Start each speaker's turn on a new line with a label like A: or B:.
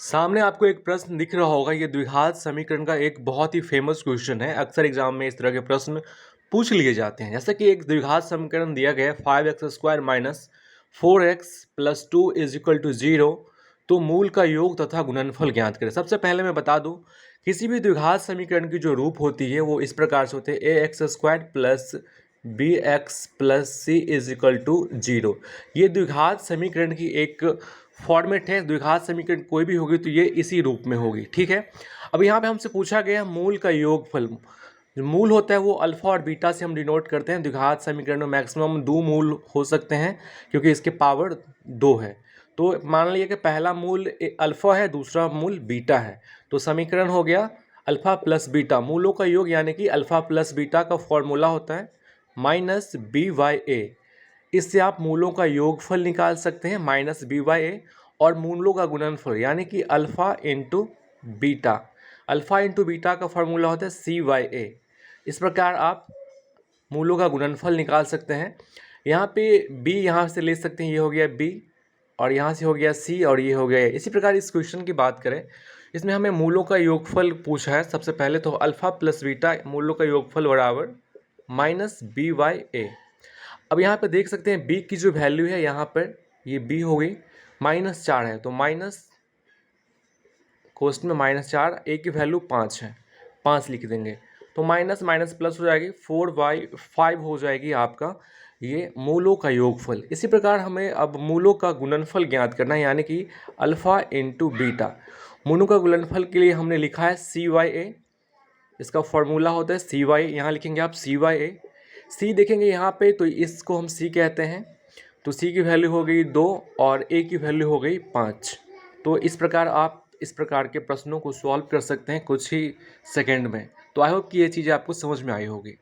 A: सामने आपको एक प्रश्न दिख रहा होगा। ये द्विघात समीकरण का एक बहुत ही फेमस क्वेश्चन है। अक्सर एग्जाम में इस तरह के प्रश्न पूछ लिए जाते हैं। जैसे कि एक द्विघात समीकरण दिया गया है 5x² minus 4x plus 2 is equal to 0। तो मूल का योग तथा गुणनफल ज्ञात करें। सबसे पहले मैं बता दूं, किसी भी द्विघात समीकरण की जो रूप होती है वो इस प्रकार से होते हैं ax² plus bx plus c is equal to 0। ये द्विघात समीकरण की एक फॉर्मेट है। द्विघात समीकरण कोई भी होगी तो ये इसी रूप में होगी, ठीक है। अब यहाँ पे हमसे पूछा गया मूल का योगफल। जो मूल होता है वो अल्फा और बीटा से हम डिनोट करते हैं। द्विघात समीकरण में मैक्सिमम 2 मूल हो सकते हैं क्योंकि इसके पावर 2 है। तो मान लिया कि पहला मूल अल्फा है, दूसरा मूल बीटा है। तो समीकरण हो गया अल्फा प्लस बीटा। मूलों का योग यानी कि अल्फा प्लस बीटा का फॉर्मूला होता है माइनस BY। इससे आप मूलों का योगफल निकाल सकते हैं माइनस BY। और मूलों का गुणनफल यानी कि alpha into beta. Alpha into beta का फॉर्मूला होता है CYA। इस प्रकार आप मूलों का गुणनफल निकाल सकते हैं। यहाँ पे B यहाँ से ले सकते हैं, ये हो गया B और यहाँ से हो गया C और ये हो गया A। इसी प्रकार इस क्वेश्चन की बात करें, इसमें हमें मूलों का योगफल पूछा है। सबसे पहले तो अल्फ़ा प्लस बीटा मूलों का योगफल बराबर माइनस BYA। अब यहाँ पे देख सकते हैं b की जो वैल्यू है, यहाँ पर ये b हो गई -4 है। तो माइनस क्वेश्चन में -4, a की वैल्यू 5 है, 5 लिख देंगे। तो माइनस माइनस प्लस हो जाएगी 4/5 हो जाएगी आपका ये मूलों का योगफल। इसी प्रकार हमें अब मूलों का गुणनफल ज्ञात करना है यानी कि अल्फ़ा इंटू बीटा। मूलों का गुणनफल के लिए हमने लिखा है CYA। इसका फॉर्मूला होता है CY। यहाँ लिखेंगे आप CYA। सी देखेंगे यहाँ पे तो इसको हम सी कहते हैं। तो सी की वैल्यू हो गई 2 और ए की वैल्यू हो गई 5। तो इस प्रकार आप इस प्रकार के प्रश्नों को सॉल्व कर सकते हैं कुछ ही सेकंड में। तो आई होप कि ये चीज़ें आपको समझ में आई होगी।